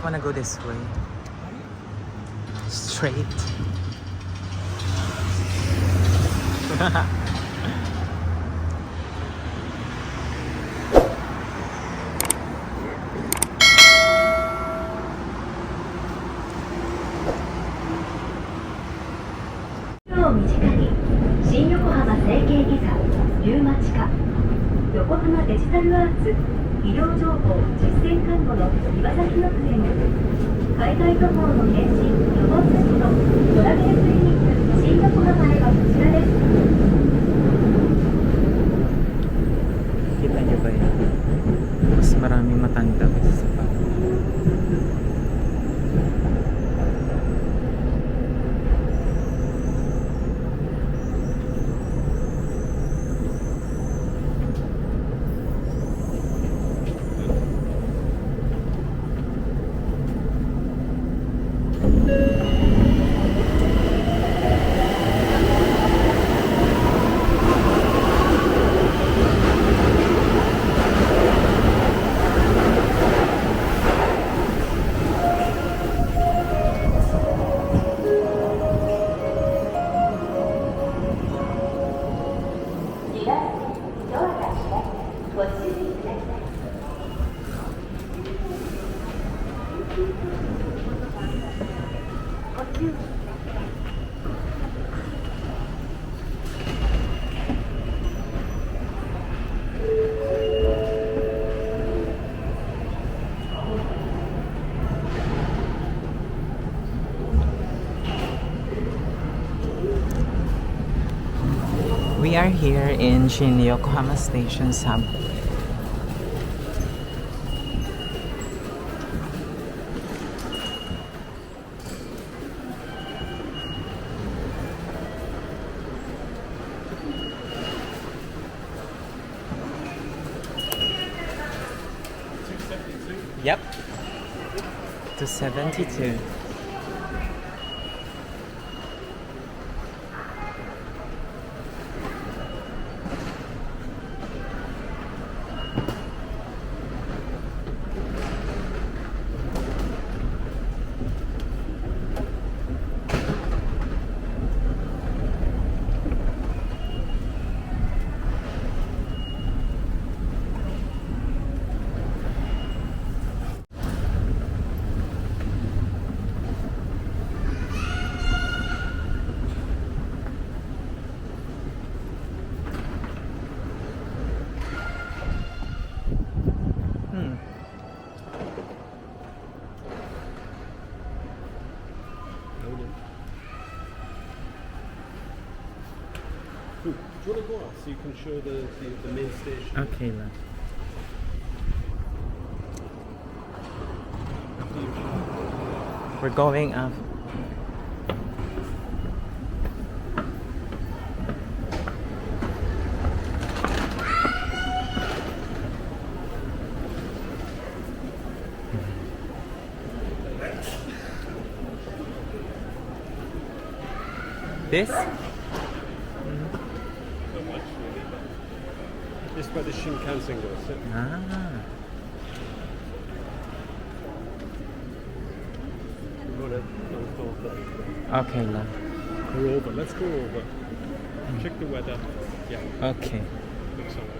wanna go this way. Straight.新横浜成形ギザ、リューマ地下、横浜デジタルアーツ、医療情報実践看護の岩崎学園、海外渡航の検診予防接種のトラベルクリニック新横浜へはこちらです。Kita niyo ba yan? Mas maraming matanda kasi sa bata. We are here in Yokohama Station subway. Yep. 272. Do you want to go up so you can show the main station? Okay lang. We're going up. This? This is where the Shinkansen goes. Ah. Okay lang. We're over. Let's go over. Check the weather. Yeah. Okay. Looks alright.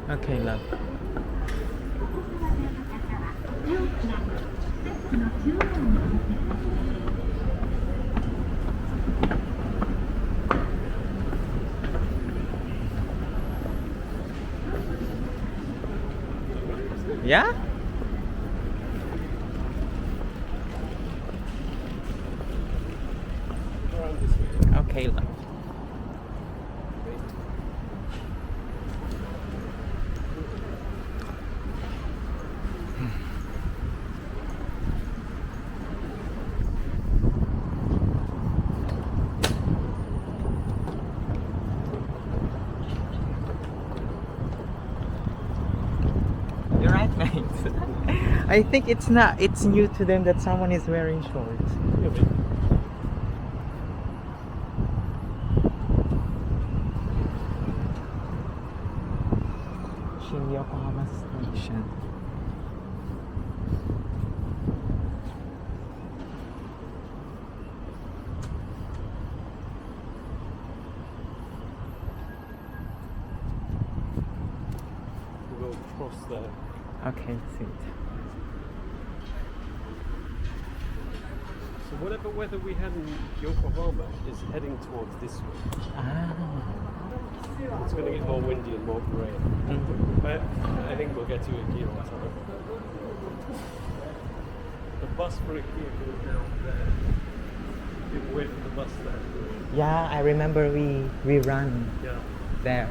Okay lang. Yeah? Around this way. Okay lang. You're right, mate. I think it's not. It's new to them that someone is wearing shorts. Yeah, but Shin Yokohama Station. we'll cross there. Okay, see it. So whatever weather we had in Yokohama is heading towards this way. Ah. It's going to get more windy and more grey. Mhm. But I think we'll get to IKEA on time. The bus for IKEA goes down there. You can wait for the bus there. Yeah, I remember we ran Yeah. there.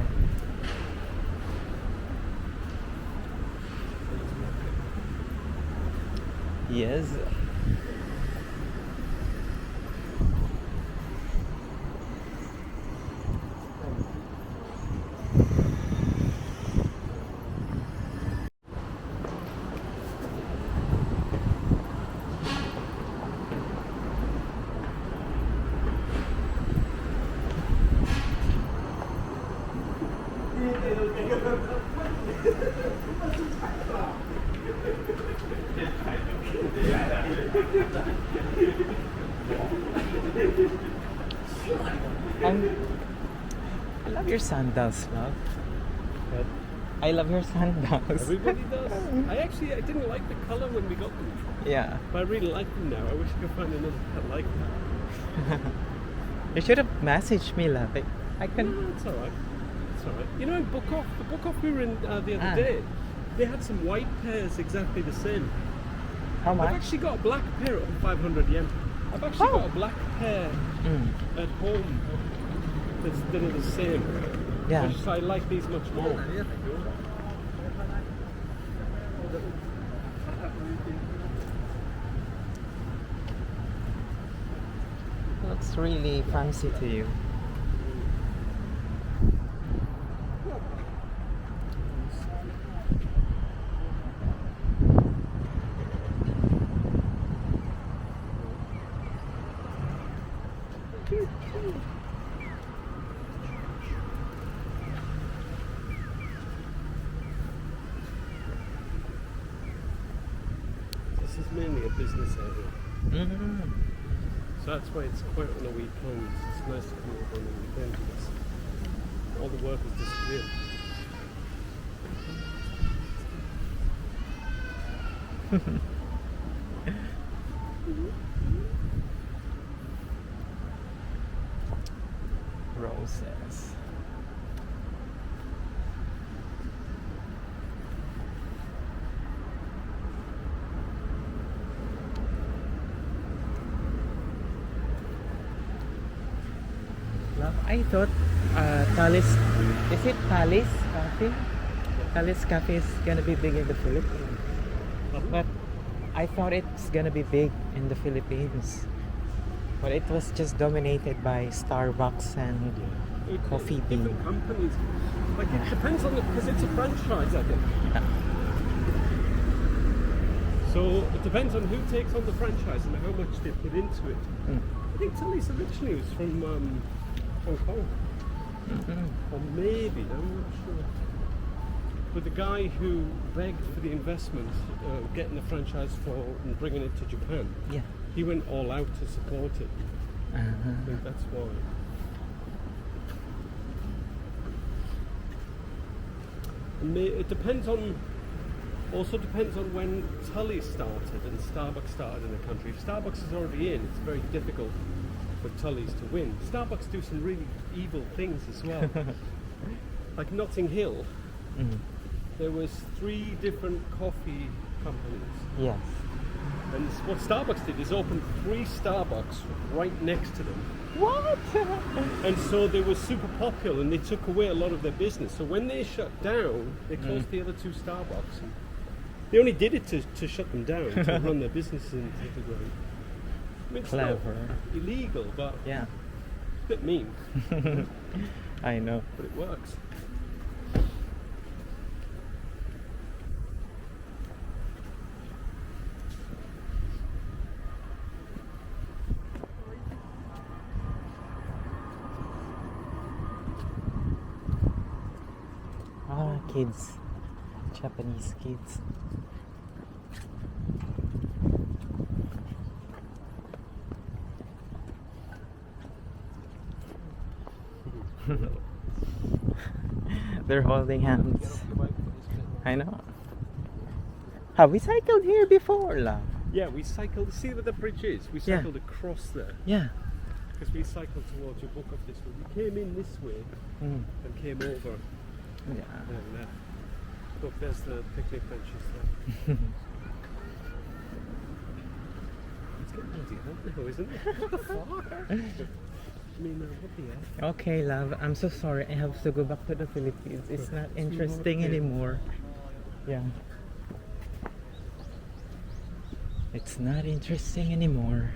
Yes. I love your sandals, love. But I love your sandals. everybody does. I didn't like the colour when we got them. Yeah. But I really like them now. I wish I could find another that like that. You should have messaged me, love. I can. No, it's alright. It's alright. You know, in the book off we were in the other day, they had some white pairs exactly the same. How I've much? actually got a black pair at 500 yen. I've actually Oh. got a black pair Mm. at home that are the same. Yeah. Which I like these much more. Looks really fancy to you. This is mainly a business area. Mm. So that's why it's quite on the weekends. It's nice to come over on the weekends because all the work has disappeared. Roses. Love, I thought Talis, is it Talis Cafe? Talis Cafe is gonna be big in the Philippines. But I thought it's gonna be big in the Philippines. But it was just dominated by Starbucks and Coffee Bean. Different companies. Like it depends on because it's a franchise, I think. Yeah. So it depends on who takes on the franchise and how much they put into it. Mm. I think Tully's originally was from Hong Kong, Mhm. or maybe I'm not sure. But the guy who begged for the investment, getting the franchise for and bringing it to Japan, Yeah. he went all out to support it. I think that's why. And it depends on. Also depends on when Tully started and Starbucks started in the country. If Starbucks is already in, it's very difficult for Tully's to win. Starbucks do some really evil things as well. Like Notting Hill, Mm. there was 3 different coffee companies. Yes. And what Starbucks did is open 3 Starbucks right next to them. What? And so they were super popular and they took away a lot of their business. So when they shut down, they closed the other 2 Starbucks. And they only did it to shut them down, to run their businesses into the ground. I mean, it's not Clever. illegal, but Yeah. a bit mean, I know. but it works. Ah, kids. Japanese kids. They're holding Get hands. off the bike for this bit. I know. Have we cycled here before, love? Yeah, we cycled. See where the bridge is? We Yeah. cycled across there Yeah. because we cycled towards your book of this way. We came in this way Mm. and came over. Yeah. And look, there's the picnic benches there. It's getting bloody hot now, isn't it? What the fuck? I mean, what the heck? Okay, love. I'm so sorry. I have to go back to the Philippines. It's not interesting anymore. Yeah. It's not interesting anymore.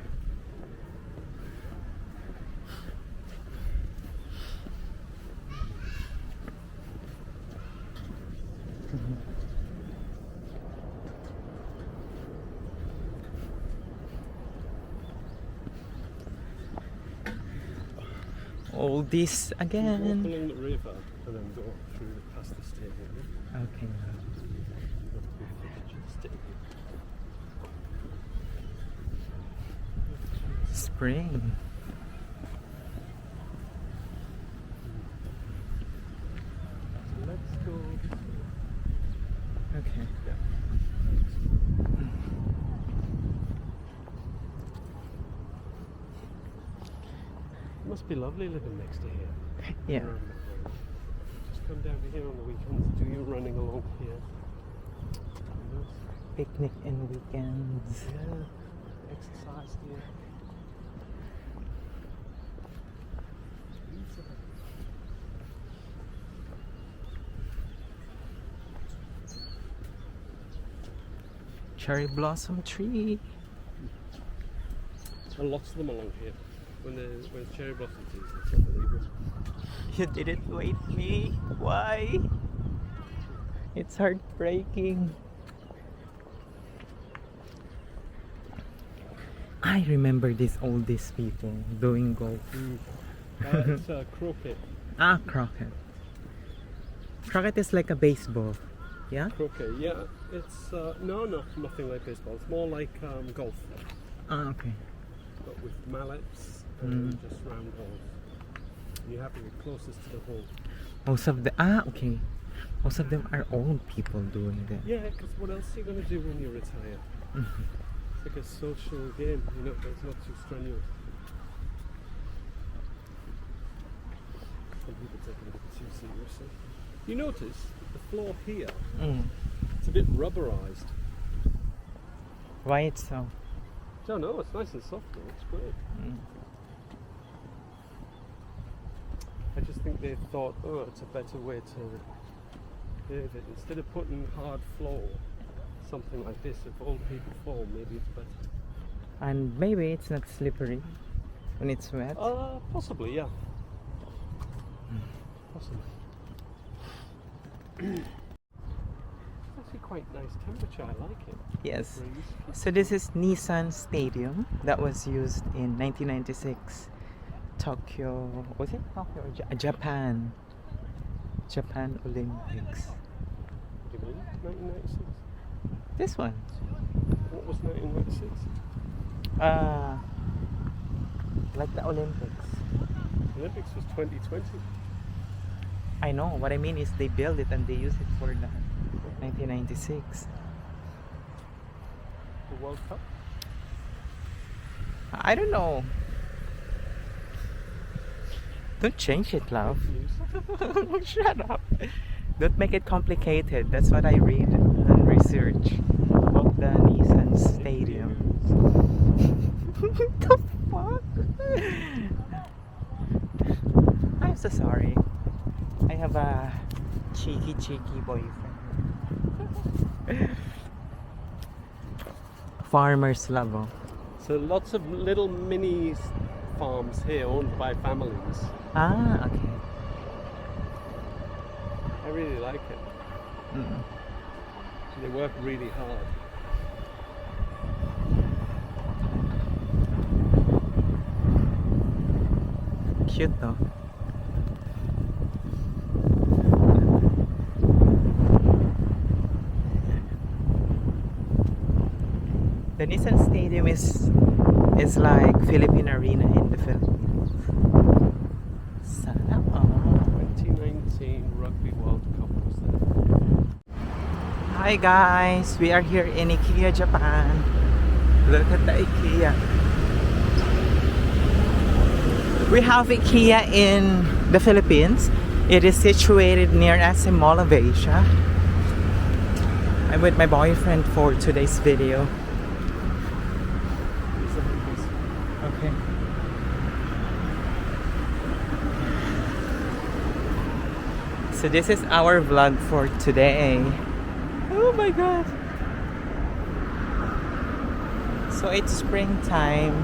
All this Walk again. along the river and then go through past the stadium. Okay, love. Spring. Let's go. Okay. It must be lovely living next to here. Yeah. Around the corner. Just come down to here on the weekends, do your running along here. Nice. Picnic and weekends. Yeah, exercise here. Cherry blossom tree. And lots of them along here. When it's cherry blossom season, it's unbelievable. You didn't wait me. Why? It's heartbreaking. I remember these oldest people doing golf. It's croquet. Ah, croquet. Croquet is like a baseball. Yeah? Croquet, yeah. It's nothing like baseball. It's more like golf, Ah, okay. but with mallets and just round holes. You have to be closest to the hole. Most of them are old people doing that. Yeah, because what else are you going to do when you retire? It's like a social game, you know, but it's not too strenuous. Some people take it a bit too seriously. You notice the floor here, it's a bit rubberized. Why it's so? Don't know, it's nice and soft though, it's great. I just think they thought, oh, it's a better way to live it. Instead of putting hard floor, something like this, if old people fall, maybe it's better. And maybe it's not slippery when it's wet. Possibly, yeah. Possibly. It's actually quite nice temperature, I like it. Yes. Breeze. So this is Nissan Stadium that was used in 1996 Tokyo, was it Tokyo or Japan Olympics. What do you mean? 1996? This one. What was 1996? Like the Olympics. Olympics was 2020. I know, what I mean is they built it and they use it for the 1996. The World Cup? I don't know. Don't change it, love. News. Shut up. Don't make it complicated. That's what I read and research about the Nissan Stadium. The fuck? I'm so sorry. I have a cheeky boyfriend. Farmer's love. Oh. So lots of little mini farms here owned by families. Ah, okay. I really like it. They work really hard. Cute though. Nissan Stadium is like Philippine Arena in the Philippines. Sana all. 2019 Rugby World Cup was there. Hi guys, we are here in IKEA Japan. Look at the IKEA. We have IKEA in the Philippines. It is situated near SM Mall of Asia. I'm with my boyfriend for today's video. Okay. So this is our vlog for today. Oh my god. So it's springtime.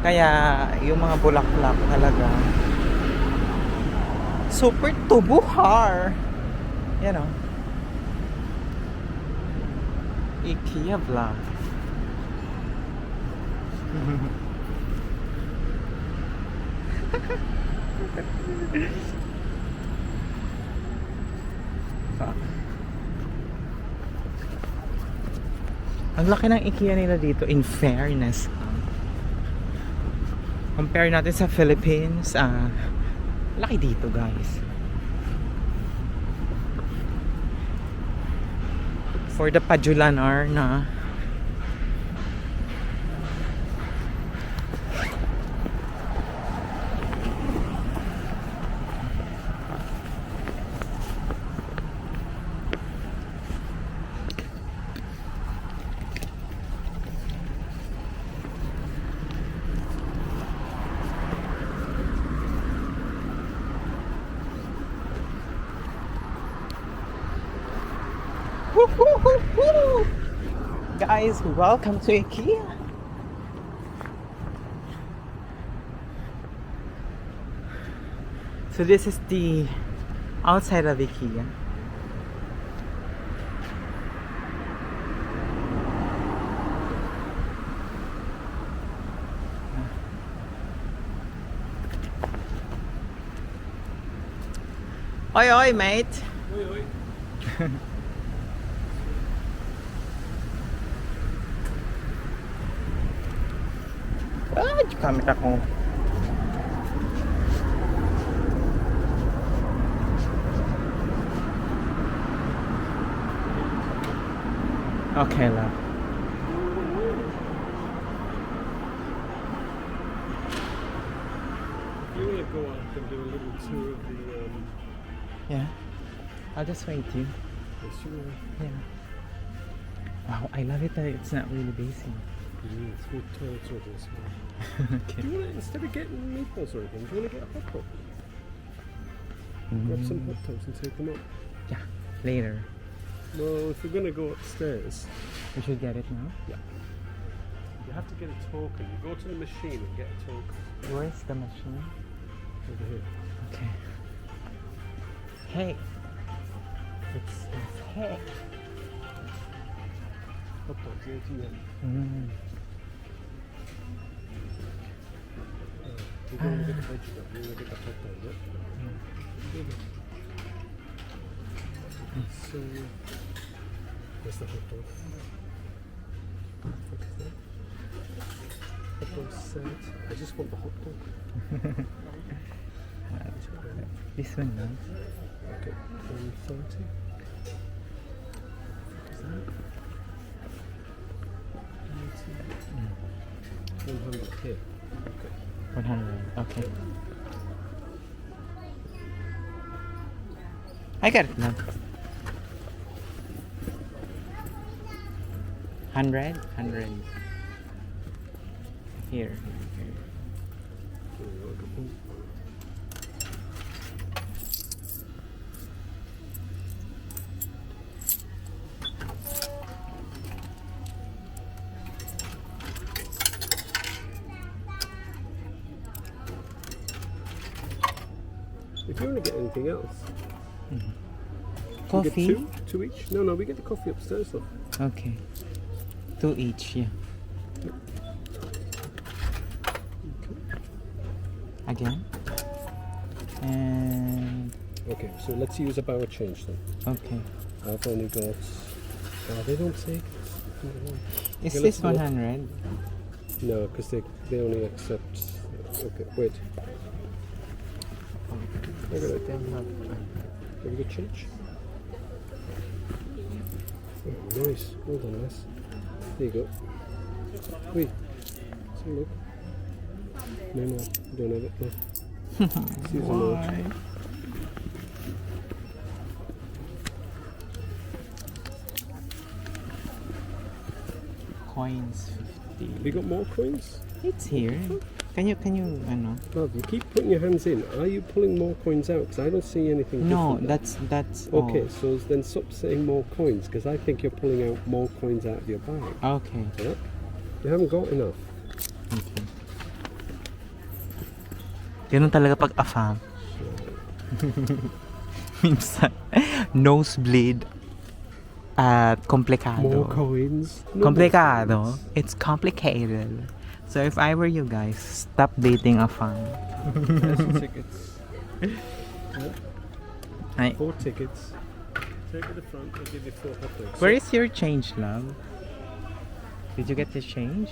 Kaya yung mga bulaklak talaga super tubuhar. You know. IKEA vlog. Ang laki ng IKEA nila dito, in fairness. Compare natin sa Philippines, laki dito guys. For the Pajulanar na guys, welcome to IKEA. So this is the outside of IKEA. Oi, oi, mate. Oi, oi. Ah, yung camera ko. Okay, love. You want to go out and do a little tour of the Yeah. I'll just wait you. sure. Yeah. Wow, I love it that it's not really busy. It's good toilets over this one. Okay. Do you want to, instead of getting meatballs or anything, do you want to get a hot dog? Grab some hot dogs and take them up. Yeah, later. Well, if we're going to go upstairs, We should get it now. yeah, you have to get a token. You go to the machine and get a token. Where's the machine? Over here. Okay. Hey. It says hey. Hot dogs, ATM. You don't want to get the veg dog, you want to get the hot dog, yeah? So, where's the hot dog? What is that? Hot dog set. I just want the hot dog. This one now. Okay, 130. What is that? 100 here. Okay. 100. Okay. I got it now. 100? 100. Here. If you want to get anything else, Coffee? we get two each. No, we get the coffee upstairs though. Okay. 2 each, yeah. Again. And Okay, so let's use a bar of change then. okay. I've only got. They don't take this. Is Okay, this let's look. 100? No, because they only accept. Okay, wait. I got it. Still have. Have you got change? Oh, nice. Well done, lass. There you go. Wait. Let's have a look. No, you don't have it. No. Let's use a note. Why? Coins 50. Have you got more coins? It's here. Can you ano? Love, you keep putting your hands in. Are you pulling more coins out? Because I don't see anything No, different. that's Okay, all. so then stop saying more coins, because I think you're pulling out more coins out of your bag. Okay. Yeah? You haven't got enough. Okay. Ganun talaga pag afam. Minsan, nosebleed at komplikado. More coins? No more Komplikado. coins. It's complicated. So if I were you guys, stop dating afam. There's some tickets. Ay, 4 tickets. Take at the front, I'll give you 4 hot dogs. where is your change, love? Did you get the change?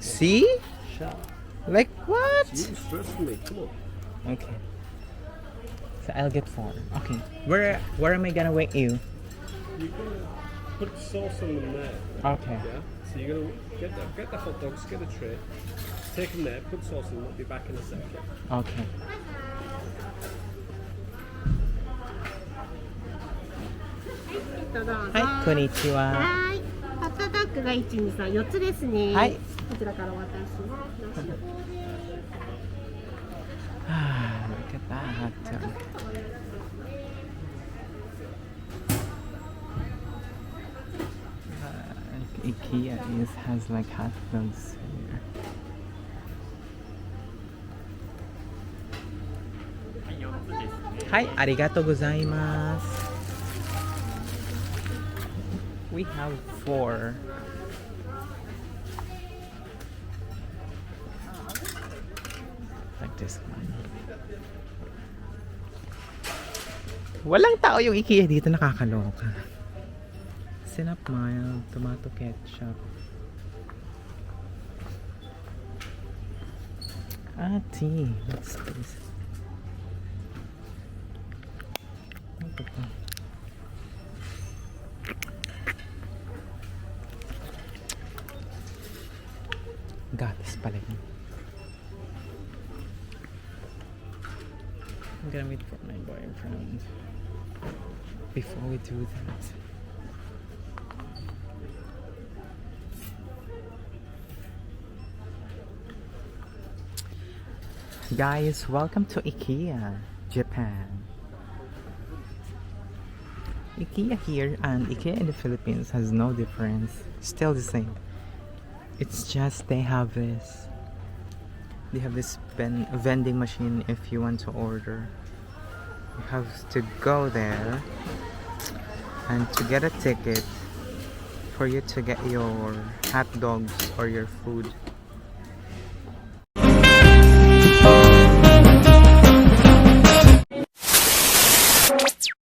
See? Sharp. Like what? You stressed me, come on. Okay. So I'll get 4. Okay. Where am I gonna wait you? You're gonna put sauce on them there. Okay. Yeah? So you're gonna get the hot dogs, get a tray, take them there, put sauce in them, I'll be back in a second. Okay. Hi, konnichiwa. はい。ホットドッグが1、2、3、4つですね。はい。こちらからお渡しします。 Ah, look at that hot dog. IKEA has like hot dogs here. Hi, arigato gozaimasu. We have 4. Like this one. Walang tao yung IKEA dito, nakakaloka. Sinap mild, tomato ketchup. Tea. What's this? Ano to? Gatas pala yun. I'm gonna wait for my boyfriend before we do that. Guys, welcome to IKEA Japan. IKEA here and IKEA in the Philippines has no difference. Still the same. It's just they have this vending machine if you want to order. You have to go there and to get a ticket for you to get your hot dogs or your food.